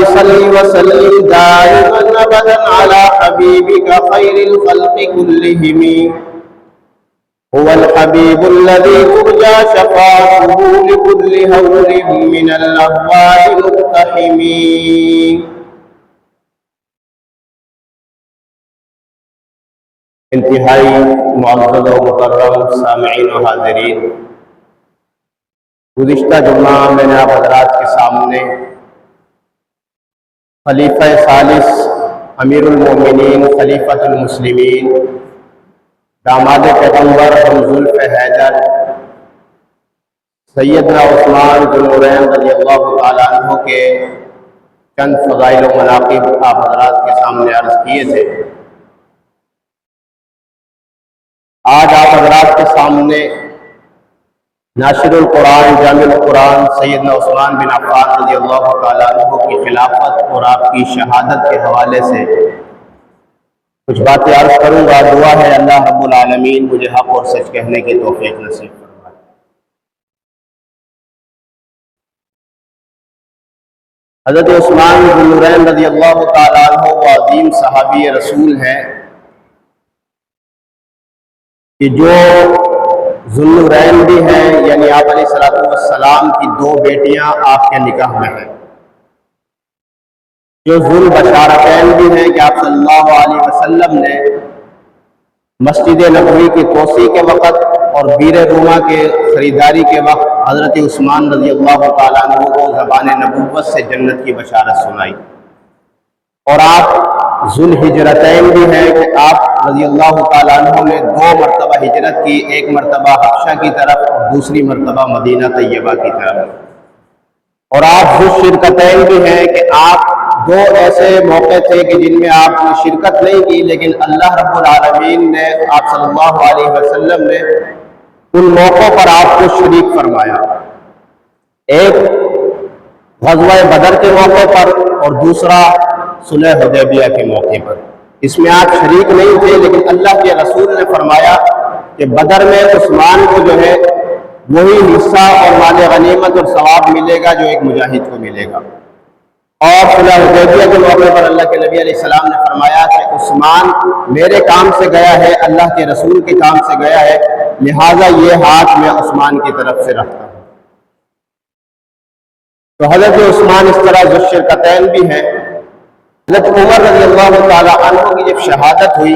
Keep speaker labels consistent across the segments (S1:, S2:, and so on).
S1: صل وسلم دائما ابدا على حبيبك خير الخلق كلهم هو الحبيب الذي ترجى شفاعته لكل هول من الأهوال مقتحم. انتہائی معزز و مکرم سامعین و حاضرین، گزشتہ جمعہ میں نے آپ حضرات کے سامنے خلیفہ ثالث امیر المومنین خلیفۃ المسلمین داماد پیغمبر ذوالفضل حیدر سیدنا عثمان ذو النورین رضی اللہ تعالیٰ عنہ کے چند فضائل و مناقب آپ حضرات کے سامنے عرض کیے تھے۔ آج آپ حضرات کے سامنے ناشر القرآن جامع القرآن سیدنا عثمان بن عفان رضی اللہ تعالیٰ عنہ کی خلافت اور آپ کی شہادت کے حوالے سے کچھ باتیں عرض کروں گا۔ دعا ہے اللہ رب العالمین مجھے حق اور سچ کہنے کی توفیق نصیب فرمائے۔ حضرت عثمان ذو النورین رضی اللہ تعالیٰ عنہ وہ عظیم صحابی رسول ہیں کہ جو ذو النورین بھی ہیں، یعنی آپ علیہ السلام کی دو بیٹیاں آپ کے نکاح میں ہیں، جو ذو البشارتین بھی ہیں کہ آپ صلی اللہ علیہ وسلم نے مسجد نبوی کی توسیع کے وقت اور بیر روما کے خریداری کے وقت حضرت عثمان رضی اللہ تعالیٰ عنہ کو زبان نبوت سے جنت کی بشارت سنائی۔ اور آپ ذو الہجرتین بھی ہیں کہ آپ رضی اللہ تعالیٰ عنہ نے دو مرتبہ ہجرت کی، ایک مرتبہ حبشہ کی طرف اور دوسری مرتبہ مدینہ طیبہ کی طرف۔ اور آپ ذو الشرکتین بھی ہیں کہ آپ دو ایسے موقع تھے کہ جن میں آپ نے شرکت نہیں کی، لیکن اللہ رب العالمین نے آپ صلی اللہ علیہ وسلم نے ان موقعوں پر آپ کو شریک فرمایا، ایک غزوہ بدر کے موقع پر اور دوسرا صلح حدیبیہ کے موقع پر۔ اس میں آپ شریک نہیں تھے، لیکن اللہ کے رسول نے فرمایا کہ بدر میں عثمان کو جو ہے وہی حصہ اور مال غنیمت اور ثواب ملے گا جو ایک مجاہد کو ملے گا۔ اور صلح حدیبیہ کے موقع پر اللہ کے نبی علیہ السلام نے فرمایا کہ عثمان میرے کام سے گیا ہے، اللہ کے رسول کے کام سے گیا ہے، لہٰذا یہ ہاتھ میں عثمان کی طرف سے رکھتا ہوں۔ تو حضرت عثمان اس طرح ذو الشرکتین بھی ہیں۔ حضرت عمر رضی اللہ تعالیٰ عنہ کی جب شہادت ہوئی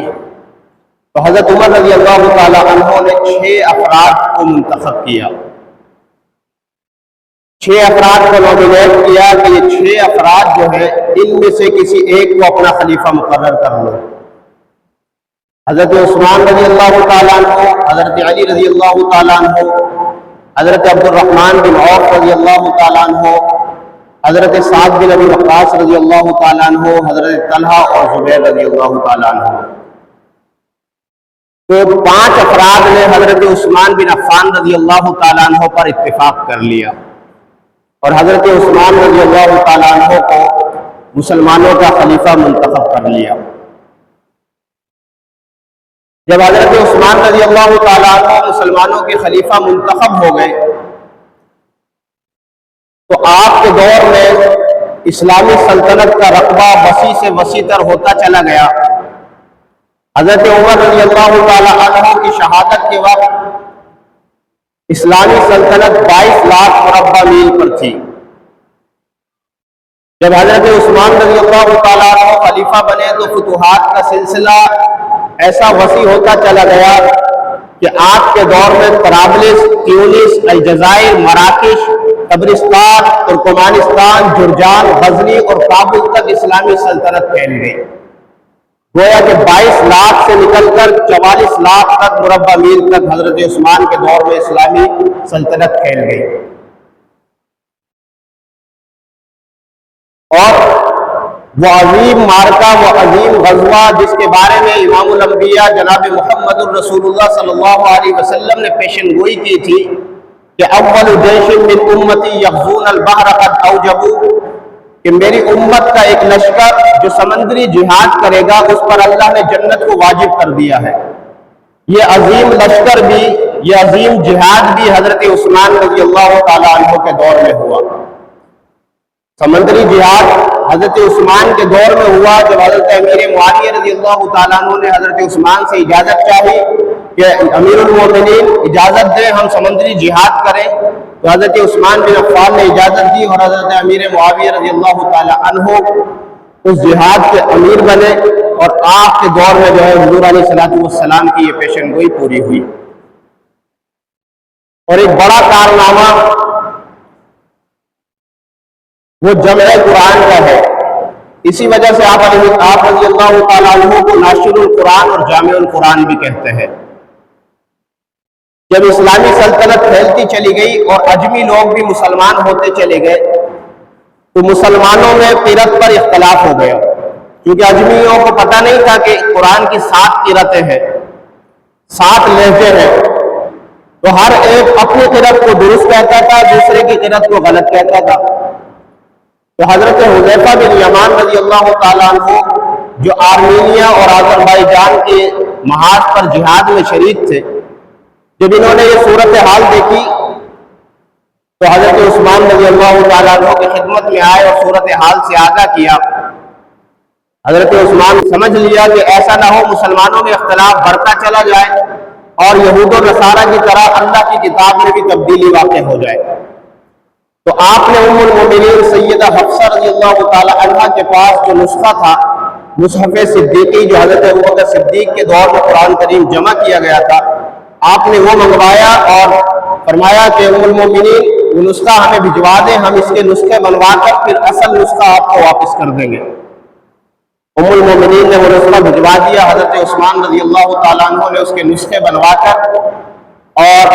S1: تو حضرت عمر رضی اللہ تعالیٰ عنہ نے 6 افراد کو منتخب کیا، 6 افراد کو نومینیٹ کیا کہ یہ 6 افراد جو ہیں ان میں سے کسی ایک کو اپنا خلیفہ مقرر کر لو۔ حضرت عثمان رضی اللہ تعالیٰ عنہ، حضرت علی رضی اللہ تعالیٰ عنہ، حضرت عبد الرحمن بن عوف رضی اللہ تعالیٰ عنہ، حضرت سعد بن ابی وقاص رضی اللہ تعالیٰ عنہ، حضرت طلحہ اور زبیر رضی اللہ تعالیٰ عنہ۔ تو 5 افراد نے حضرت عثمان بن عفان رضی اللہ تعالیٰ عنہ پر اتفاق کر لیا اور حضرت عثمان رضی اللہ تعالیٰ عنہ کو مسلمانوں کا خلیفہ منتخب کر لیا۔ جب حضرت عثمان رضی اللہ تعالیٰ عنہ مسلمانوں کے خلیفہ منتخب ہو گئے تو آپ کے دور میں اسلامی سلطنت کا رقبہ وسیع سے وسیع تر ہوتا چلا گیا۔ حضرت عمر رضی اللہ تعالیٰ عنہ کی شہادت کے وقت اسلامی سلطنت 22 لاکھ مربع میل پر تھی۔ جب حضرت عثمان رضی اللہ تعالیٰ عنہ خلیفہ بنے تو فتوحات کا سلسلہ ایسا وسیع ہوتا چلا گیا کہ آپ کے دور میں طرابلس، تیونس، الجزائر، مراکش، قبرستان، ترکمانستان، جرجان، غزنی اور کابل تک اسلامی سلطنت پھیل گئی۔ گویا کہ 22 لاکھ سے نکل کر 44 لاکھ تک مربع میل تک حضرت عثمان کے دور میں اسلامی سلطنت پھیل گئی۔ اور وہ عظیم مارکہ، وہ عظیم غزوہ جس کے بارے میں امام الانبیاء جناب محمد الرسول اللہ صلی اللہ علیہ وسلم نے پیشن گوئی کی تھی کہ اول جیش من امتی یغزون البحر قد اوجبوا، کہ میری امت کا ایک لشکر جو سمندری جہاد کرے گا اس پر اللہ نے جنت کو واجب کر دیا ہے۔ یہ عظیم لشکر بھی، یہ عظیم جہاد بھی حضرت عثمان رضی اللہ تعالیٰ عنہ کے دور میں ہوا۔ سمندری جہاد حضرت عثمان کے دور میں ہوا، جب حضرت امیر معاویہ رضی اللہ تعالیٰ عنہ نے حضرت عثمان سے اجازت چاہی کہ امیر المومنین اجازت دیں ہم سمندری جہاد کریں، تو حضرت عثمان بن عفان نے اجازت دی اور حضرت امیر معاویہ رضی اللہ تعالیٰ عنہ اس جہاد کے امیر بنے، اور آپ کے دور میں جو ہے حضور علیہ الصلوۃ والسلام کی یہ پیشن گوئی پوری ہوئی۔ اور ایک بڑا کارنامہ وہ جمع قرآن کا ہے، اسی وجہ سے آپ رضی اللہ تعالیٰ عنہ کو ناشر القرآن اور جامع القرآن بھی کہتے ہیں۔ جب اسلامی سلطنت پھیلتی چلی گئی اور اجمی لوگ بھی مسلمان ہوتے چلے گئے تو مسلمانوں میں قرت پر اختلاف ہو گیا، کیونکہ اجمیوں کو پتہ نہیں تھا کہ قرآن کی 7 قرتیں ہیں، 7 لہجے ہیں، تو ہر ایک اپنی قرت کو درست کہتا تھا، دوسرے کی قرت کو غلط کہتا تھا۔ تو حضرت حذیفہ بن یمان رضی اللہ تعالیٰ عنہ جو آرمینیا اور آذربائیجان کے محاذ پر جہاد میں شریک تھے، جب انہوں نے یہ صورتحال دیکھی تو حضرت عثمان رضی اللہ تعالیٰ عنہ کی خدمت میں آئے اور صورتحال سے آگاہ کیا۔ حضرت عثمان سمجھ لیا کہ ایسا نہ ہو مسلمانوں میں اختلاف بڑھتا چلا جائے اور یہود و نصارہ کی طرح اللہ کی کتاب میں بھی تبدیلی واقع ہو جائے، تو آپ نے ام المومنین سیدہ حفصہ رضی اللہ تعالی عنہ کے پاس جو نسخہ تھا مصحف صدیقی، جو حضرت ابوبکر صدیق کے دور میں قرآن کریم جمع کیا گیا تھا، آپ نے وہ منگوایا اور فرمایا کہ ام المومنین وہ نسخہ ہمیں بھجوا دیں، ہم اس کے نسخے بنوا کر پھر اصل نسخہ آپ کو واپس کر دیں گے۔ ام المومنین نے وہ نسخہ بھجوا دیا، حضرت عثمان رضی اللہ تعالیٰ عنہ نے اس کے نسخے بنوا کر اور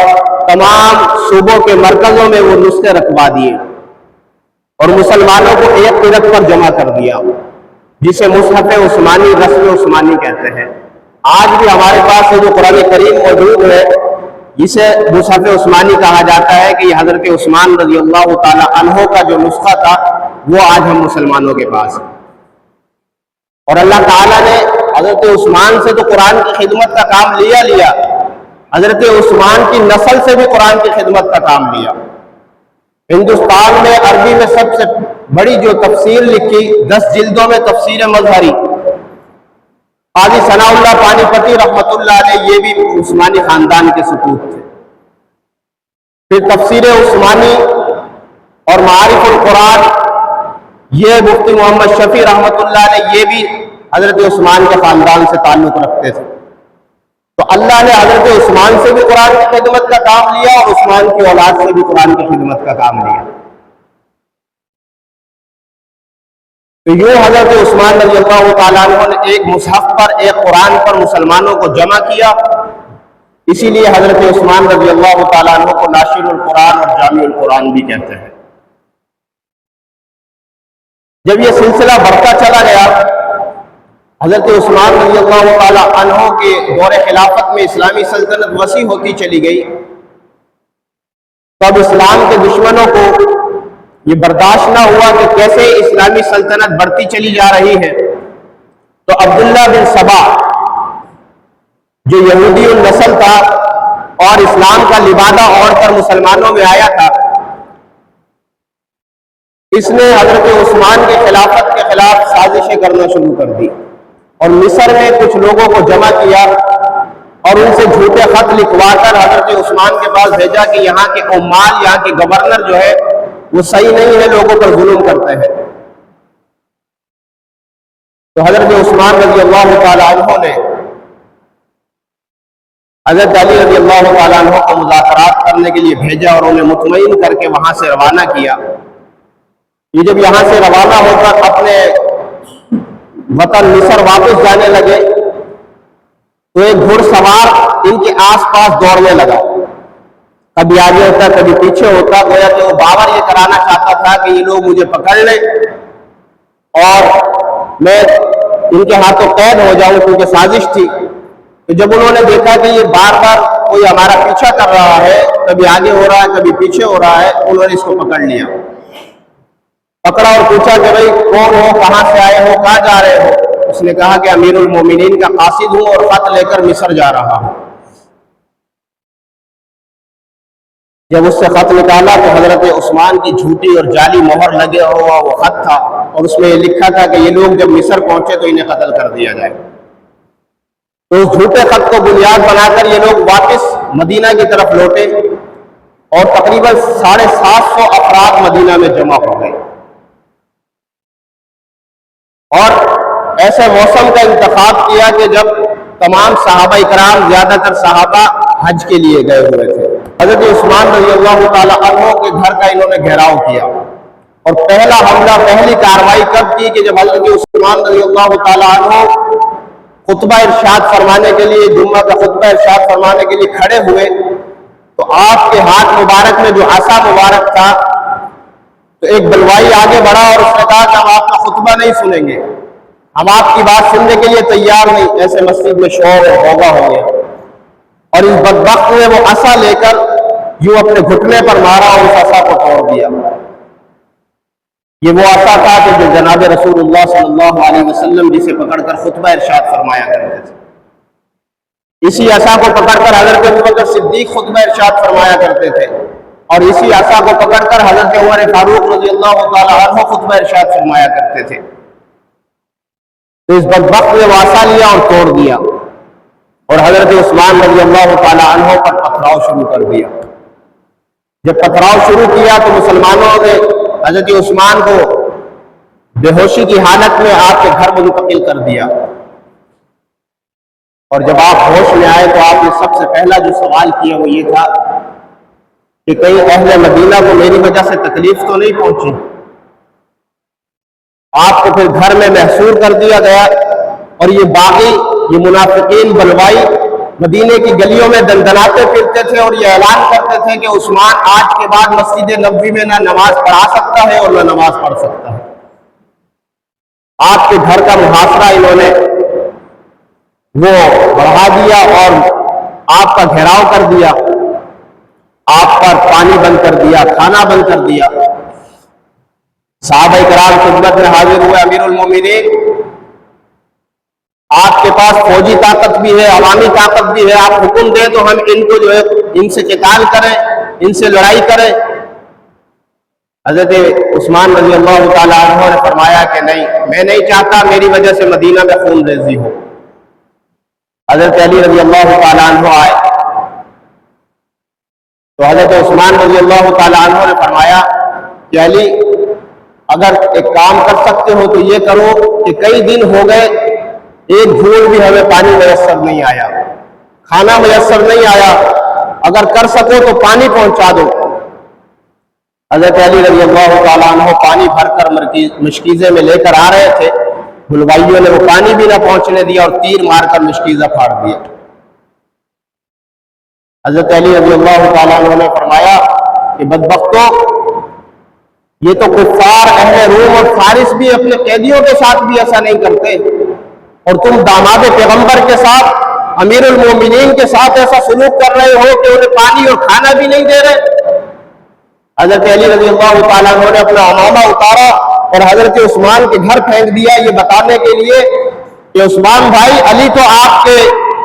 S1: تمام صوبوں کے مرکزوں میں وہ نسخے رکھوا دیے اور مسلمانوں کو ایک قرت پر جمع کر دیا، جسے مصحف عثمانی، رسم عثمانی کہتے ہیں۔ آج بھی ہمارے پاس جو قرآن کریم موجود ہے جسے مصحف عثمانی کہا جاتا ہے کہ یہ حضرت عثمان رضی اللہ تعالی عنہ کا جو نسخہ تھا وہ آج ہم مسلمانوں کے پاس ہے۔ اور اللہ تعالیٰ نے حضرت عثمان سے تو قرآن کی خدمت کا کام لیا، حضرت عثمان کی نسل سے بھی قرآن کی خدمت کا کام لیا۔ ہندوستان میں عربی میں سب سے بڑی جو تفسیر لکھی 10 جلدوں میں تفسیر مظہری، قاضی ثناء اللہ پانی پتی رحمۃ اللہ علیہ، یہ بھی عثمانی خاندان کے سپوت تھے۔ پھر تفسیر عثمانی اور معارف القرآن، یہ مفتی محمد شفیع رحمۃ اللہ علیہ، یہ بھی حضرت عثمان کے خاندان سے تعلق رکھتے تھے۔ تو اللہ نے حضرت عثمان سے بھی قرآن کی خدمت کا کام لیا اور عثمان کی اولاد سے بھی قرآن کی خدمت کا کام لیا۔ تو یوں حضرت عثمان رضی اللہ تعالیٰ عنہ نے ایک مصحف پر، ایک قرآن پر مسلمانوں کو جمع کیا، اسی لیے حضرت عثمان رضی اللہ تعالیٰ عنہ کو ناشر القرآن اور جامع القرآن بھی کہتے ہیں۔ جب یہ سلسلہ بڑھتا چلا گیا، حضرت عثمان رضی اللہ تعالی عنہ کے دور خلافت میں اسلامی سلطنت وسیع ہوتی چلی گئی، تب اسلام کے دشمنوں کو یہ برداشت نہ ہوا کہ کیسے اسلامی سلطنت بڑھتی چلی جا رہی ہے، تو عبداللہ بن سبا جو یہودی النسل تھا اور اسلام کا لبادہ اوڑھ کر مسلمانوں میں آیا تھا، اس نے حضرت عثمان کے خلافت کے خلاف سازشیں کرنا شروع کر دی اور مصر میں کچھ لوگوں کو جمع کیا اور ان سے جھوٹے خط لکھوا کر حضرت عثمان کے پاس بھیجا کہ یہاں کے عمال، یہاں کے گورنر جو ہے وہ صحیح نہیں ہے، لوگوں پر ظلم کرتے ہیں۔ تو حضرت عثمان رضی اللہ تعالیٰ عنہ نے حضرت علی رضی اللہ تعالیٰ عنہ کو مذاکرات کرنے کے لیے بھیجا اور انہیں مطمئن کر کے وہاں سے روانہ کیا۔ یہ جب یہاں سے روانہ ہو کر اپنے وطن مصر واپس جانے لگے تو ایک گھڑ سوار ان کے آس پاس دوڑنے لگا، کبھی آگے ہوتا کبھی پیچھے ہوتا، گویا کہ وہ باور یہ کرانا چاہتا تھا کہ یہ لوگ مجھے پکڑ لیں اور میں ان کے ہاتھوں قید ہو جاؤں، کیونکہ سازش تھی۔ تو جب انہوں نے دیکھا کہ یہ بار بار کوئی ہمارا پیچھا کر رہا ہے، کبھی آگے ہو رہا ہے کبھی پیچھے ہو رہا ہے، انہوں نے اس کو پکڑ لیا، پکڑا اور پوچھا کہ بھائی کون ہو، کہاں سے آئے ہو، کہاں جا رہے ہو؟ اس نے کہا کہ امیر المومنین کا قاصد ہوں اور خط لے کر مصر جا رہا ہوں۔ جب اس سے خط نکالا تو حضرت عثمان کی جھوٹی اور جعلی مہر لگے ہوا وہ خط تھا، اور اس میں یہ لکھا تھا کہ یہ لوگ جب مصر پہنچے تو انہیں قتل کر دیا جائے۔ تو اس جھوٹے خط کو بنیاد بنا کر یہ لوگ واپس مدینہ کی طرف لوٹے، اور تقریباً 750 افراد مدینہ میں جمع ہو گئے، اور ایسے موسم کا انتخاب کیا کہ جب تمام صحابہ اکرام، زیادہ تر صحابہ حج کے لیے گئے ہوئے تھے۔ حضرت عثمان رضی اللہ تعالیٰ عنہ کے گھر کا انہوں نے گھیراؤ کیا، اور پہلا حملہ، پہلی کارروائی کب کی کہ جب حضرت عثمان رضی اللہ تعالیٰ عنہ خطبہ ارشاد فرمانے کے لیے، جمعہ کا خطبہ ارشاد فرمانے کے لیے کھڑے ہوئے، تو آپ کے ہاتھ مبارک میں جو عصا مبارک تھا، تو ایک بلوائی آگے بڑھا اور اس نے کہا کہ ہم آپ کا خطبہ نہیں سنیں گے، ہم آپ کی بات سننے کے لیے تیار نہیں۔ ایسے مسجد میں شور اور ہوگا ہو گیا، اور اس بدبخت نے وہ عصا لے کر یوں اپنے گھٹنے پر مارا اور اس عصا کو توڑ دیا۔ یہ وہ عصا تھا کہ جو جناب رسول اللہ صلی اللہ علیہ وسلم جسے پکڑ کر خطبہ ارشاد فرمایا کرتے تھے، اسی عصا کو پکڑ کر حضرت ابوبکر صدیق خطبہ ارشاد فرمایا کرتے تھے، اور اسی عصا کو پکڑ کر حضرت عمر فاروق رضی اللہ تعالیٰ عنہ خطبہ ارشاد فرمایا کرتے تھے۔ تو اس بدبخت نے وہ عصا لیا اور توڑ دیا، اور حضرت عثمان رضی اللہ تعالیٰ عنہ پر پتھراؤ شروع کر دیا۔ جب پتھراؤ شروع کیا تو مسلمانوں نے حضرت عثمان کو بے ہوشی کی حالت میں آپ کے گھر منتقل کر دیا، اور جب آپ ہوش میں آئے تو آپ نے سب سے پہلا جو سوال کیا وہ یہ تھا کہ کہیں اہل مدینہ کو میری وجہ سے تکلیف تو نہیں پہنچی۔ آپ کو پھر گھر میں محصور کر دیا گیا، اور یہ باغی، یہ منافقین بلوائی مدینے کی گلیوں میں دندناتے پھرتے تھے اور یہ اعلان کرتے تھے کہ عثمان آج کے بعد مسجد نبوی میں نہ نماز پڑھا سکتا ہے اور نہ نماز پڑھ سکتا ہے۔ آپ کے گھر کا محاصرہ انہوں نے وہ بڑھا دیا اور آپ کا گھیراؤ کر دیا، آپ پر پانی بند کر دیا، کھانا بند کر دیا۔ صحابہ کرام خدمت میں حاضر ہوئے، امیر المومنین آپ کے پاس فوجی طاقت بھی ہے، عوامی طاقت بھی ہے، آپ حکم دیں تو ہم ان کو جو ہے ان سے قتال کریں، ان سے لڑائی کریں۔ حضرت عثمان رضی اللہ تعالیٰ عنہ نے فرمایا کہ نہیں، میں نہیں چاہتا میری وجہ سے مدینہ میں خون ریزی ہو۔ حضرت علی رضی اللہ تعالیٰ عنہ آئے تو حضرت عثمان رضی اللہ تعالیٰ عنہ نے فرمایا کہ علی، اگر ایک کام کر سکتے ہو تو یہ کرو کہ کئی دن ہو گئے ایک گھونٹ بھی ہمیں پانی میسر نہیں آیا، کھانا میسر نہیں آیا، اگر کر سکو تو پانی پہنچا دو۔ حضرت علی رضی اللہ تعالیٰ عنہ پانی بھر کر مشکیزے میں لے کر آ رہے تھے، بلوائیوں نے وہ پانی بھی نہ پہنچنے دیا اور تیر مار کر مشکیزہ پھاڑ دیا۔ حضرت علی رضی اللہ تعالیٰ عنہ نے فرمایا کہ بدبختوں، یہ تو کفار اہل روم اور فارس بھی اپنے قیدیوں کے ساتھ بھی ایسا نہیں کرتے، اور تم داماد پیغمبر کے ساتھ، امیر المومنین کے ساتھ ایسا سلوک کر رہے ہو کہ انہیں پانی اور کھانا بھی نہیں دے رہے۔ حضرت علی رضی اللہ تعالیٰ عنہ نے اپنا عمامہ اتارا اور حضرت عثمان کے گھر پھینک دیا، یہ بتانے کے لیے کہ عثمان بھائی، علی تو آپ کے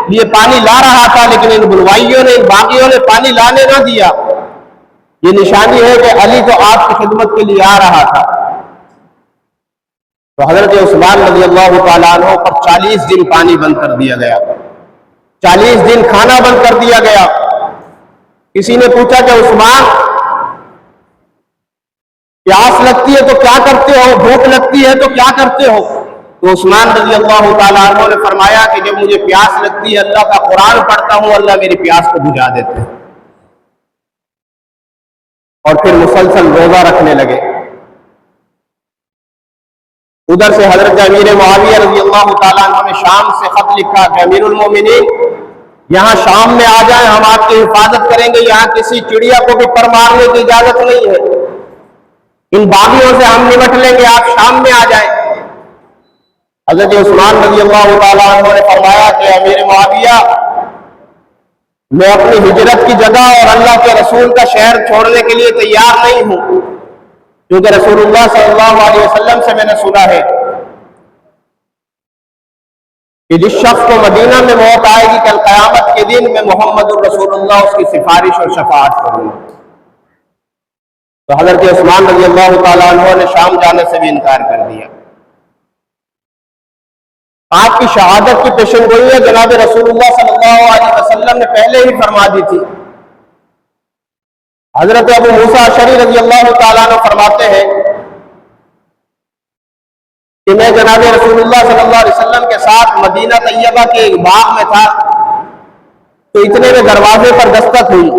S1: لیے پانی لا رہا تھا، لیکن ان بلوائیوں نے، ان باغیوں نے پانی لانے نہ دیا۔ یہ نشانی ہے کہ علی تو آپ کی خدمت کے لیے آ رہا تھا۔ تو حضرت عثمان رضی اللہ تعالیٰ عنہ پر 40 دن پانی بند کر دیا گیا، 40 دن کھانا بند کر دیا گیا۔ کسی نے پوچھا کہ عثمان، پیاس لگتی ہے تو کیا کرتے ہو، بھوک لگتی ہے تو کیا کرتے ہو؟ تو عثمان رضی اللہ تعالیٰ عنہ نے فرمایا کہ جب مجھے پیاس لگتی ہے اللہ کا قرآن پڑھتا ہوں، اللہ میری پیاس کو بجھا دیتے ہیں، اور پھر مسلسل روزہ رکھنے لگے۔ ادھر سے حضرت امیر معاویہ رضی اللہ تعالیٰ عنہ نے شام سے خط لکھا کہ امیر المومنین، یہاں شام میں آ جائیں، ہم آپ کی حفاظت کریں گے، یہاں کسی چڑیا کو بھی پر مارنے کی اجازت نہیں ہے، ان باغیوں سے ہم نمٹ لیں گے، آپ شام میں آ جائیں۔ حضرت عثمان رضی اللہ تعالیٰ عنہ نے فرمایا کہ امیر معاویہ، میں اپنی ہجرت کی جگہ اور اللہ کے رسول کا شہر چھوڑنے کے لیے تیار نہیں ہوں، کیونکہ رسول اللہ صلی اللہ علیہ وسلم سے میں نے سنا ہے کہ جس شخص کو مدینہ میں موت آئے گی کل قیامت کے دن میں محمد الرسول اللہ اس کی سفارش اور شفاعت کروں گا۔ تو حضرت عثمان رضی اللہ تعالیٰ عنہ نے شام جانے سے بھی انکار کر دیا۔ آپ کی شہادت کی پیشن گوئی ہے جناب رسول اللہ صلی اللہ علیہ وسلم نے پہلے ہی فرما دی تھی۔ حضرت ابو موسیٰ اشعری رضی اللہ تعالیٰ عنہ فرماتے ہیں کہ میں جناب رسول اللہ صلی اللہ علیہ وسلم کے ساتھ مدینہ طیبہ کے ایک باغ میں تھا، تو اتنے میں دروازے پر دستک ہوئی۔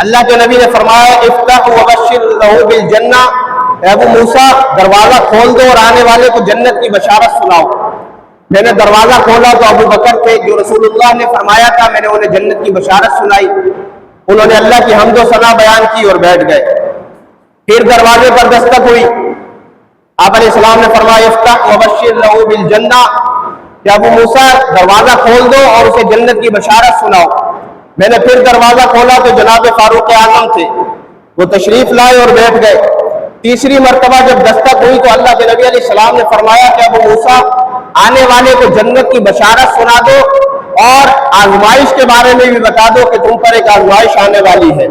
S1: اللہ کے نبی نے فرمایا افتح وبشر لہ بالجنہ، اے ابو موسیٰ دروازہ کھول دو اور آنے والے کو جنت کی بشارت سناؤ۔ میں نے دروازہ کھولا تو ابو بکر تھے جو رسول اللہ نے فرمایا تھا، میں نے انہیں جنت کی بشارت سنائی۔ انہوں نے اللہ کی حمد و ثنا بیان کی اور بیٹھ گئے۔ پھر دروازے پر دستک ہوئی، آپ علیہ السلام نے فرمایا افتح وبشر لہ بالجنہ، کہ ابو موسیٰ دروازہ کھول دو اور اسے جنت کی بشارت سناؤ۔ میں نے پھر دروازہ کھولا تو جناب فاروق اعظم تھے، وہ تشریف لائے اور بیٹھ گئے۔ تیسری مرتبہ جب دستک ہوئی تو اللہ کے نبی علیہ السلام نے فرمایا کہ ابو موسیٰ آنے والے کو جنت کی بشارت سنا دو اور آزمائش کے بارے میں بھی بتا دو کہ تم پر ایک آزمائش آنے والی ہے۔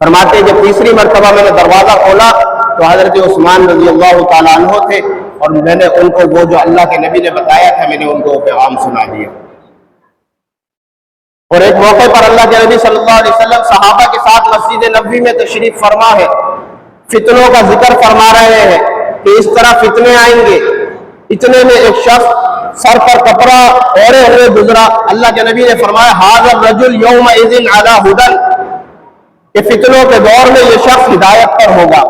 S1: فرماتے جب تیسری مرتبہ میں نے دروازہ کھولا تو حضرت عثمان رضی اللہ تعالیٰ عنہ تھے اور میں نے ان کو وہ جو اللہ کے نبی نے بتایا تھا میں نے ان کو پیغام سنا دیا۔ اور ایک موقع پر اللہ کے نبی صلی اللہ علیہ وسلم صحابہ کے ساتھ مسجد نبوی میں تشریف فرما ہے، فتنوں کا ذکر فرما رہے ہیں کہ اس طرح فتنے آئیں گے۔ اتنے میں ایک شخص سر پر کپڑا اوڑے ہوئے گزرا۔ اللہ کے نبی نے فرمایا ھذا الرجل یومئذ علی ھدی، کہ فتنوں کے دور میں یہ شخص ہدایت پر ہوگا۔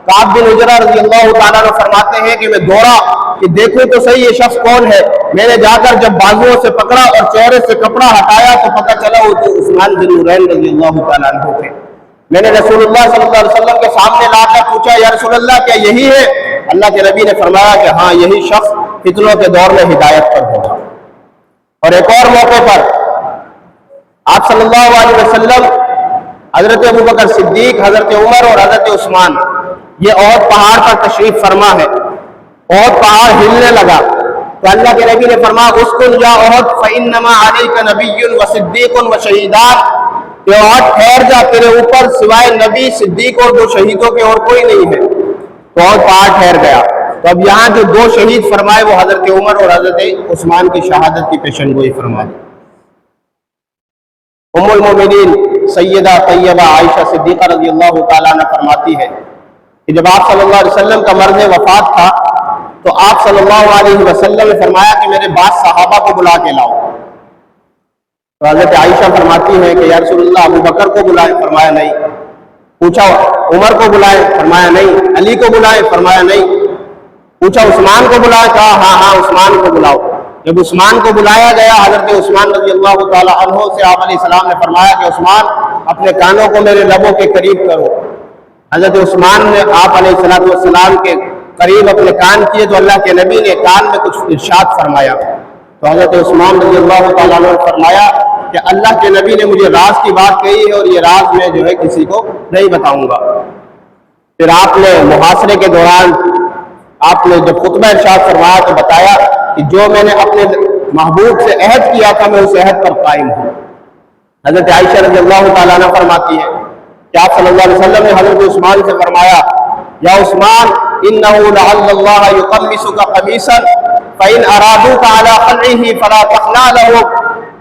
S1: کعب بن عجرہ رضی اللہ تعالیٰ عنہ فرماتے ہیں کہ میں دوڑا کہ دیکھوں تو صحیح یہ شخص کون ہے۔ میں نے جا کر جب بازوؤں سے پکڑا اور چہرے سے کپڑا ہٹایا تو پتہ چلا وہ تو عثمان بن نورین رضی اللہ تعالیٰ عنہ تھے۔ میں نے رسول اللہ صلی اللہ علیہ وسلم کے سامنے لا کر پوچھا یا رسول اللہ کیا یہی ہے؟ اللہ کے نبی نے فرمایا کہ ہاں یہی شخص فتنوں کے دور میں ہدایت پر ہوگا۔ اور ایک اور موقع پر آپ صلی اللہ علیہ وسلم حضرت ابوبکر صدیق، حضرت عمر اور حضرت عثمان یہ احد پہاڑ پر تشریف فرما ہے۔ احد پہاڑ ہلنے لگا تو اللہ کے نبی نے فرمایا اسکن یا احد فانما علیک نبی وصدیق وشہیدان، کہ احد ٹھہر جا تیرے اوپر سوائے نبی، صدیق اور دو شہیدوں کے اور کوئی نہیں ہے۔ تو احد پہاڑ ٹھہر گیا۔ تو اب یہاں جو دو شہید فرمائے وہ حضرت عمر اور حضرت عثمان کی شہادت کی پیشن گوئی فرمائے۔ ام المومنین سیدہ طیبہ عائشہ صدیقہ رضی اللہ تعالیٰ عنہ فرماتی ہے کہ جب آپ صلی اللہ علیہ وسلم کا مرض وفات تھا تو آپ صلی اللہ علیہ وسلم نے فرمایا کہ میرے بعض صحابہ کو بلا کے لاؤ۔ تو حضرت عائشہ فرماتی ہے کہ یا رسول اللہ ابو بکر کو بلائے، فرمایا نہیں۔ پوچھا عمر کو بلائے، فرمایا نہیں۔ علی کو بلائے، فرمایا نہیں۔ پوچھا عثمان کو بلائے، کہا ہاں عثمان کو بلاؤ۔ جب عثمان کو بلایا گیا حضرت عثمان رضی اللہ تعالیٰ عنہ سے آپ علیہ السلام نے فرمایا کہ عثمان اپنے کانوں کو میرے لبوں کے قریب کرو۔ حضرت عثمان نے آپ علیہ السلام کے قریب اپنے کان کیے تو اللہ کے نبی نے کان میں کچھ ارشاد فرمایا۔ تو حضرت عثمان رضی اللہ تعالیٰ عنہ نے فرمایا کہ اللہ کے نبی نے مجھے راز کی بات کہی ہے اور یہ راز میں جو ہے کسی کو نہیں بتاؤں گا۔ پھر آپ نے محاصرے کے دوران آپ نے جب خطبہ ارشاد فرمایا تو بتایا کہ جو میں نے اپنے محبوب سے عہد کیا تھا میں اس عہد پر قائم ہوں۔ حضرت عائشہ رضی اللہ تعالیٰ عنہ فرماتی ہے کہ آپ صلی اللہ علیہ وسلم نے حضرت عثمان سے فرمایا یا عثمان انه لعل الله يقمصك قميصا فان ارادوك على خلعه فلا تخلع له،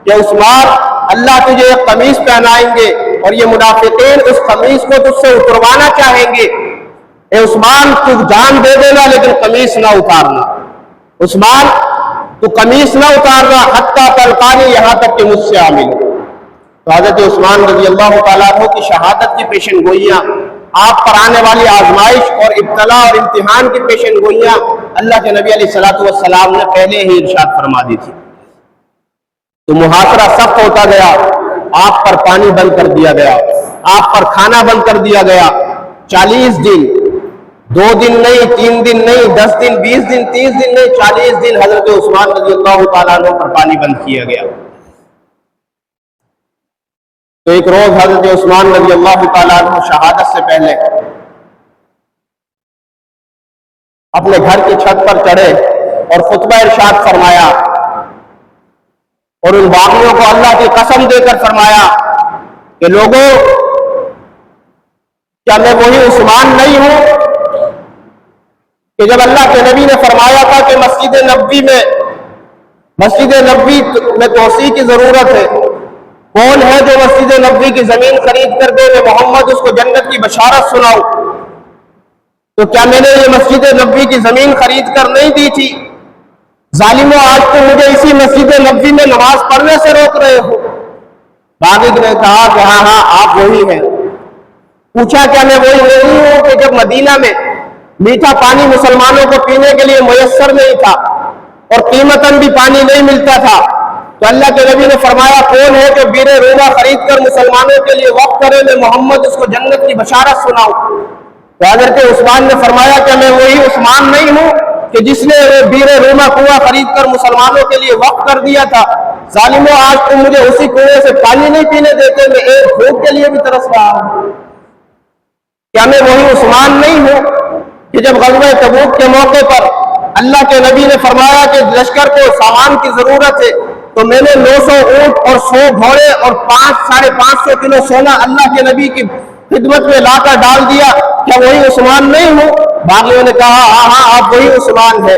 S1: کہ عثمان اللہ تجھے ایک قمیص پہنائیں گے اور یہ منافقین اس قمیص کو تجھ سے اتروانا چاہیں گے۔ اے عثمان تو جان دے دینا لیکن قمیص نہ اتارنا، عثمان تو قمیص نہ اتارنا حتیٰ تلقانی، یہاں تک کہ مجھ سے عامل۔ تو حضرت عثمان رضی اللہ تعالیٰ عنہ کی شہادت کی پیشن گوئیاں، آپ پر آنے والی آزمائش اور ابتلا اور امتحان کی پیشن گوئیاں اللہ کے نبی علیہ السلام نے پہلے ہی ارشاد فرما دی تھی۔ تو محاصرہ سخت ہوتا گیا، آپ پر پانی بند کر دیا گیا، آپ پر کھانا بند کر دیا گیا۔ 40 دن، 2 دن نہیں، 3 دن نہیں، 10 دن، 20 دن، 30 دن نہیں، 40 دن حضرت عثمان رضی اللہ تعالیٰ عنہ پر پانی بند کیا گیا۔ تو ایک روز حضرت عثمان رضی اللہ تعالیٰ عنہ شہادت سے پہلے اپنے گھر کی چھت پر چڑھے اور خطبہ ارشاد فرمایا اور ان باغیوں کو اللہ کی قسم دے کر فرمایا کہ لوگوں کیا میں وہی عثمان نہیں ہوں کہ جب اللہ کے نبی نے فرمایا تھا کہ مسجد نبوی میں توسیع کی ضرورت ہے، کون ہے جو مسجد نبوی کی زمین خرید کر دے، میں محمد اس کو جنت کی بشارت سناؤں؟ تو کیا میں نے یہ مسجد نبوی کی زمین خرید کر نہیں دی تھی؟ ظالموں، آج تو مجھے اسی مسجد نبوی میں نماز پڑھنے سے روک رہے ہو۔ باغی نے کہا کہ ہاں آپ وہی ہیں۔ پوچھا کیا میں وہی نہیں ہوں کہ جب مدینہ میں میٹھا پانی مسلمانوں کو پینے کے لیے میسر نہیں تھا اور قیمتاً بھی پانی نہیں ملتا تھا، تو اللہ کے نبی نے فرمایا کون ہے جو بیر روما خرید کر مسلمانوں کے لیے وقف کرے، میں محمد اس کو جنت کی بشارت سناؤں؟ تو حضرت عثمان نے فرمایا کہ میں وہی عثمان نہیں ہوں کہ جس نے بیر روما کنواں خرید کر مسلمانوں کے لیے وقف کر دیا تھا؟ ظالموں، آج تم مجھے اسی کنویں سے پانی نہیں پینے دیتے، میں ایک گھونٹ کے لیے بھی ترس رہا ہوں۔ کیا میں وہی عثمان نہیں ہوں کہ جب غزوہ تبوک کے موقع پر اللہ کے نبی نے فرمایا کہ لشکر کو سامان کی ضرورت ہے، تو میں نے 900 اونٹ اور 100 گھوڑے اور 500-550 کلو سونا اللہ کے نبی کی خدمت میں لا کر ڈال دیا؟ کیا وہی عثمان نہیں ہوں؟ باغیوں نے کہا ہاں آپ وہی عثمان ہے۔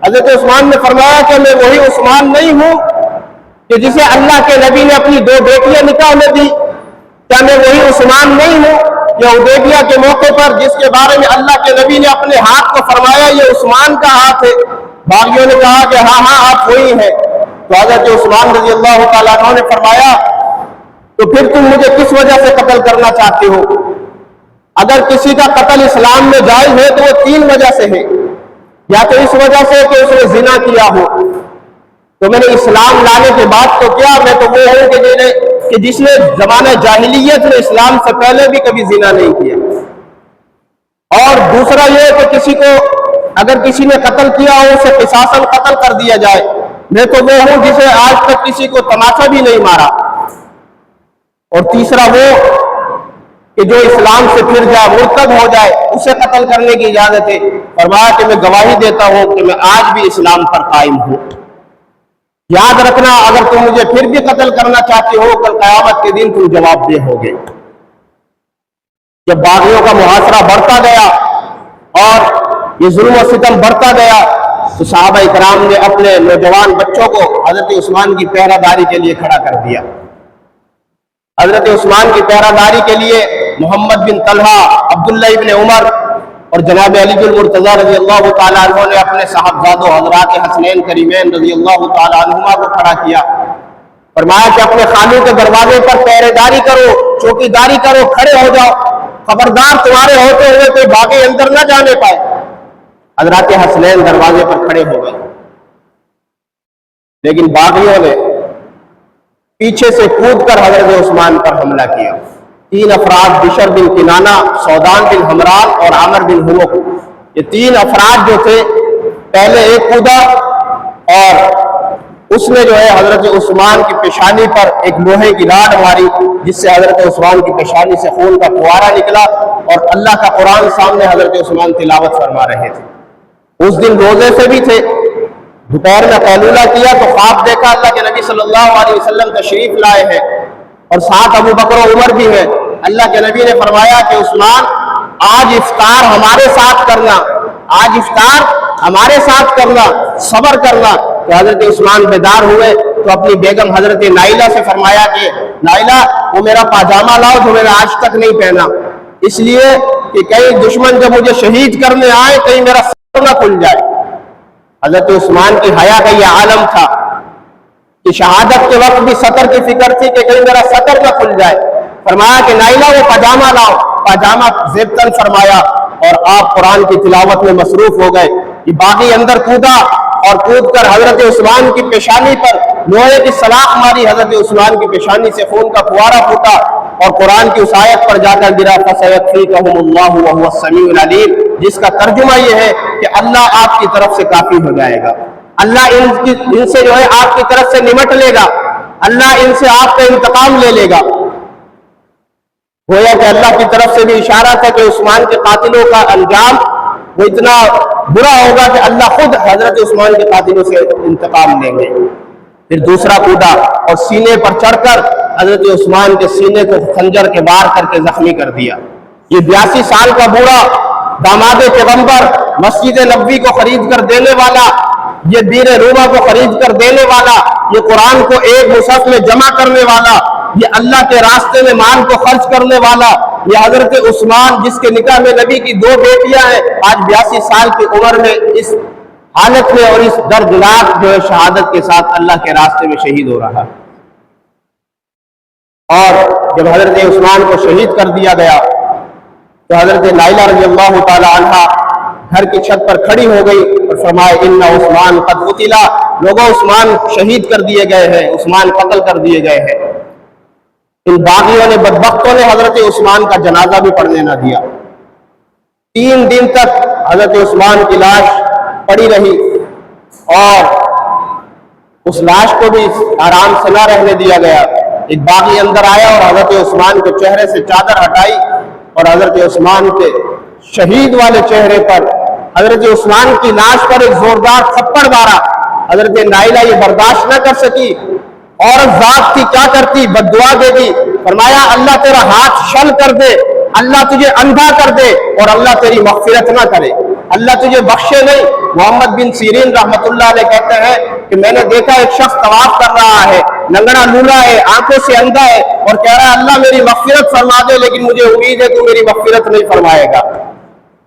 S1: حضرت عثمان نے فرمایا کہ میں وہی عثمان نہیں ہوں کہ جسے اللہ کے نبی نے اپنی 2 بیٹیاں نکاح میں دی؟ کیا میں وہی عثمان نہیں ہوں یہ حدیبیہ کے موقع پر جس کے بارے میں اللہ کے نبی نے اپنے ہاتھ کو فرمایا یہ عثمان کا ہاتھ ہے؟ باغیوں نے کہا کہ ہاں آپ وہی ہیں۔ تو حضرت عثمان رضی اللہ تعالیٰ عنہ نے فرمایا تو پھر تم مجھے کس وجہ سے قتل کرنا چاہتے ہو؟ اگر کسی کا قتل اسلام میں جائز ہے تو وہ 3 وجہ سے ہے، یا تو اس وجہ سے کہ اس نے زنا کیا ہو، تو میں نے اسلام لانے کے بعد تو کیا، میں تو وہ ہوں کہ جس نے زمانہ جاہلیت میں اسلام سے پہلے بھی کبھی زنا نہیں کیا۔ اور دوسرا یہ کہ اگر کسی نے قتل کیا ہو اسے قصاصاً قتل کر دیا جائے، میں تو وہ ہوں جسے آج تک کسی کو تماچا بھی نہیں مارا۔ اور تیسرا وہ کہ جو اسلام سے پھر جائے، مرتد ہو جائے، اسے قتل کرنے کی اجازت ہے۔ فرمایا کہ میں گواہی دیتا ہوں کہ میں آج بھی اسلام پر قائم ہوں۔ یاد رکھنا، اگر تم مجھے پھر بھی قتل کرنا چاہتے ہو، کل قیامت کے دن تم جواب دہ ہوگے۔ جب باغیوں کا محاصرہ بڑھتا گیا اور یہ ظلم و ستم بڑھتا گیا، تو صحابہ اکرام نے اپنے نوجوان بچوں کو حضرت عثمان کی پہرہ داری کے لیے کھڑا کر دیا۔ حضرت عثمان کی پہرہ داری کے لیے محمد بن طلحہ، عبداللہ ابن عمر اور جناب علی المرتضیٰ رضی اللہ تعالیٰ عنہ نے اپنے صاحبزادوں حضرات حسنین کریمین رضی اللہ تعالیٰ عنہما کو کھڑا کیا۔ فرمایا کہ اپنے خانوں کے دروازے پر پہرے داری کرو، چوکی داری کرو، کھڑے ہو جاؤ، خبردار تمہارے ہوتے ہوئے کوئی باغی اندر نہ جانے پائے۔ حضرات حسنین دروازے پر کھڑے ہو گئے، لیکن باغیوں نے پیچھے سے کود کر حضرت عثمان پر حملہ کیا۔ 3 افراد، بشر بن کنانہ، سودان بن حمران اور عامر بن ہمک، یہ 3 افراد جو تھے، پہلے ایک کودا اور اس نے جو ہے حضرت عثمان کی پیشانی پر ایک لوہے کی راڈ ماری، جس سے حضرت عثمان کی پیشانی سے خون کا فوارہ نکلا، اور اللہ کا قرآن سامنے حضرت عثمان تلاوت فرما رہے تھے۔ اس دن روزے سے بھی تھے، دوپہر میں قیلولہ کیا تو خواب دیکھا، اللہ کے نبی صلی اللہ علیہ وسلم تشریف لائے ہیں اور ساتھ ابو بکر و عمر بھی ہیں۔ اللہ کے نبی نے فرمایا کہ عثمان آج افطار ہمارے ساتھ کرنا، صبر کرنا۔ تو حضرت عثمان بیدار ہوئے تو اپنی بیگم حضرت نائلہ سے فرمایا کہ نائلہ وہ میرا پاجامہ لاؤ جو میں نے آج تک نہیں پہنا، اس لیے کہ کہیں دشمن جب مجھے شہید کرنے آئے کہیں میرا سر نہ کھل جائے۔ حضرت عثمان کی حیا کا یہ عالم تھا کہ شہادت کے وقت بھی سطر کی فکر تھی کہ کہیں میرا سطر نہ کھل جائے۔ فرمایا کہ نائلہ وہ پاجامہ لاؤ، پاجامہ زیب تن فرمایا اور آپ قرآن کی تلاوت میں مصروف ہو گئے۔ یہ باغی اندر کودا اور کود کر حضرت عثمان کی پیشانی پر لوہے کی سلاخ ماری، حضرت عثمان کی پیشانی سے خون کا فوارہ پھوٹا اور قرآن کی اس آیت پر جا کر گرا، فَسَيَكْفِيكَهُمُ اللَّهُ وَهُوَ السَّمِيعُ الْعَلِيمُ، جس کا ترجمہ یہ ہے کہ اللہ آپ کی طرف سے کافی ہو جائے گا، اللہ ان سے جو ہے آپ کی طرف سے نمٹ لے گا، اللہ ان سے آپ کا انتقام لے لے گا۔ گویا کہ اللہ کی طرف سے بھی اشارہ تھا کہ عثمان کے قاتلوں کا انجام وہ اتنا برا ہوگا کہ اللہ خود حضرت عثمان کے قاتلوں سے انتقام لیں گے۔ پھر دوسرا کودا اور سینے پر چڑھ کر حضرت عثمان کے سینے کو خنجر کے وار کر کے زخمی کر دیا۔ یہ 82 سال کا بوڑھا داماد پیغمبر مسجد نبوی کو خرید کر دینے والا، یہ بیر روما کو خرید کر دینے والا، یہ قرآن کو ایک مصحف میں جمع کرنے والا، یہ اللہ کے راستے میں مال کو خرچ کرنے والا، یہ حضرت عثمان جس کے نکاح میں نبی کی 2 بیٹیاں ہیں، آج 82 سال کی عمر میں اس حالت میں اور اس دردناک جو ہے شہادت کے ساتھ اللہ کے راستے میں شہید ہو رہا ہے۔ اور جب حضرت عثمان کو شہید کر دیا گیا تو حضرت نائلہ رضی اللہ تعالی عنہ گھر کی چھت پر کھڑی ہو گئی اور فرمایا ان عثمان قد قتل، لوگوں عثمان شہید کر دیے گئے ہیں، عثمان قتل کر دیے گئے ہیں۔ ان باغیوں نے بدبختوں نے حضرت عثمان کا جنازہ بھی پڑھنے نہ دیا۔ 3 دن تک حضرت عثمان کی لاش پڑی رہی اور اس لاش کو بھی آرام سے نہ رہنے دیا گیا۔ ایک باغی اندر آیا اور حضرت عثمان کے چہرے سے چادر ہٹائی اور حضرت عثمان کے شہید والے چہرے پر حضرت عثمان کی لاش پر ایک زوردار تھپڑ مارا۔ حضرت نائلہ یہ برداشت نہ کر سکی، عورت ذات کی کیا کرتی، بد دعا دے دی، فرمایا اللہ تیرا ہاتھ شل کر دے، اللہ تجھے اندھا کر دے اور اللہ تیری مغفرت نہ کرے، اللہ تجھے بخشے نہیں۔ محمد بن سیرین رحمت اللہ علیہ کہتے ہیں کہ میں نے دیکھا ایک شخص طواف کر رہا ہے، لنگڑا لولا ہے، آنکھوں سے اندھا ہے اور کہہ رہا ہے اللہ میری مغفرت فرما دے، لیکن مجھے امید ہے تو میری مغفرت نہیں فرمائے گا۔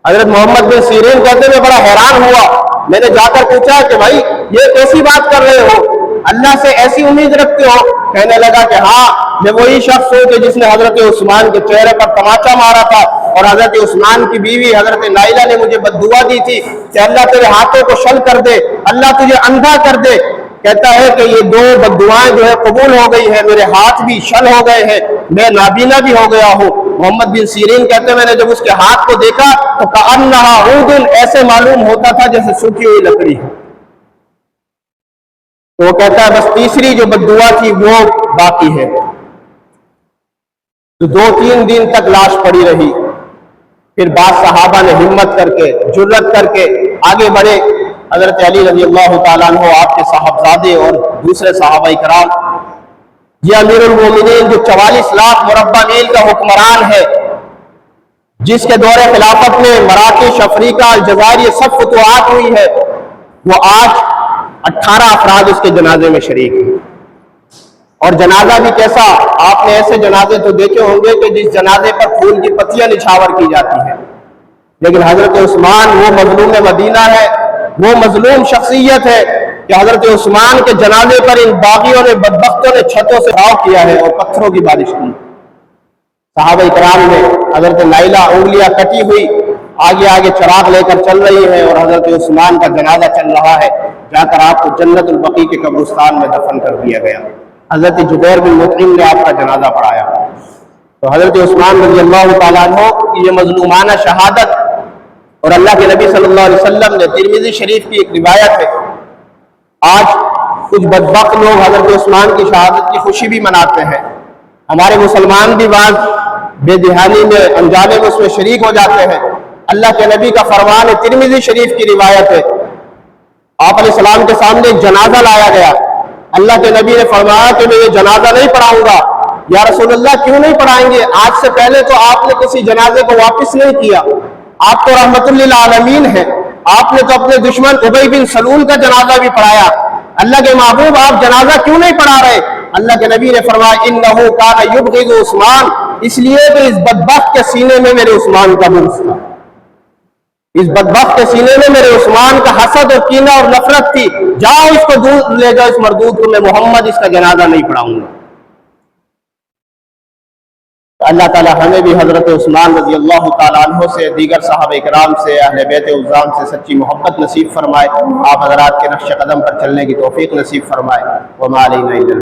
S1: حضرت محمد بن سیرین کہتے ہیں میں بڑا حیران ہوا، میں نے جا کر پوچھا کہ بھائی یہ کیسی بات کر رہے ہو، اللہ سے ایسی امید رکھتے ہو؟ کہنے لگا کہ ہاں میں وہی شخص ہوں کہ جس نے حضرت عثمان کے چہرے پر تماچا مارا تھا اور حضرت عثمان کی بیوی حضرت نائلہ نے مجھے بد دعا دی تھی کہ اللہ تیرے ہاتھوں کو شل کر دے، اللہ تجھے اندھا کر دے۔ کہتا ہے کہ یہ 2 بد دعائیں جو ہے قبول ہو گئی ہے، میرے ہاتھ بھی شل ہو گئے ہیں، میں نابینا بھی ہو گیا ہوں۔ محمد بن سیرین کہتے ہیں میں نے جب اس کے ہاتھ کو دیکھا تو کأنہا عود، ایسے معلوم ہوتا تھا جیسے سوکھی ہوئی لکڑی ہے۔ تو وہ کہتا ہے بس تیسری جو بد دعا تھی وہ باقی ہے۔ تو 2-3 دن تک لاش پڑی رہی، پھر بعض صحابہ نے ہمت کر کے جرأت کر کے آگے بڑھے۔ حضرت علی رضی اللہ تعالیٰ عنہ آپ کے صاحبزادے اور دوسرے صحابہ کرام، یہ امیر المومنین جو 44 لاکھ مربع میل کا حکمران ہے، جس کے دور خلافت میں مراکش، افریقہ، الجزائر یہ سب فتوحات ہوئی ہے، وہ آج 18 افراد اس کے جنازے میں شریک ہیں۔ اور جنازہ بھی کیسا، آپ نے ایسے جنازے تو دیکھے ہوں گے کہ جس جنازے پر پھول کی پتیاں نچھاور کی جاتی ہیں، لیکن حضرت عثمان وہ مظلوم مدینہ ہے، وہ مظلوم شخصیت ہے کہ حضرت عثمان کے جنازے پر ان باغیوں نے بدبختوں نے چھتوں سے غارت کیا ہے اور پتھروں کی بارش کی۔ صحابہ کرام نے حضرت نائلہ انگلیاں کٹی ہوئی آگے آگے چراغ لے کر چل رہی ہے اور حضرت عثمان کا جنازہ چل رہا ہے، جا کر آپ کو جنت البقیع کے قبرستان میں دفن کر دیا گیا۔ حضرت جبیر بن مطعم نے آپ کا جنازہ پڑھایا۔ تو حضرت عثمان رضی اللہ تعالیٰ عنہ کی یہ مظلومانہ شہادت، اور اللہ کے نبی صلی اللہ علیہ وسلم نے ترمذی شریف کی ایک روایت ہے، آج کچھ بدبخت لوگ حضرت عثمان کی شہادت کی خوشی بھی مناتے ہیں، ہمارے مسلمان بھی بعض بے دہانی میں انجانے میں اس میں شریک ہو جاتے ہیں۔ اللہ کے نبی کا فرمان ہے، ترمذی شریف کی روایت ہے، آپ علیہ السلام کے سامنے ایک جنازہ لایا گیا، اللہ کے نبی نے فرمایا کہ میں یہ جنازہ نہیں پڑھاؤں گا۔ یا رسول اللہ کیوں نہیں پڑھائیں گے؟ آج سے پہلے تو آپ نے کسی جنازے کو واپس نہیں کیا، آپ تو رحمت للعالمین ہیں، آپ نے تو اپنے دشمن ابی بن سلول کا جنازہ بھی پڑھایا، اللہ کے محبوب آپ جنازہ کیوں نہیں پڑھا رہے؟ اللہ کے نبی نے فرمایا انہ کان یبغض عثمان، اس لیے کہ اس بدبخت کے سینے میں میرے عثمان کا بغض تھا، اس بدبخت کے سینے میں میرے عثمان کا حسد اور کینہ اور نفرت تھی، جاؤ اس کو دور لے جاؤ اس مردود کو، میں محمد اس کا جنازہ نہیں پڑھاؤں گا۔ اللہ تعالی ہمیں بھی حضرت عثمان رضی اللہ تعالیٰ عنہ سے، دیگر صحابہ کرام سے، اہل بیت عظام سے سچی محبت نصیب فرمائے، آپ حضرات کے نقش قدم پر چلنے کی توفیق نصیب فرمائے۔ وما علینا الا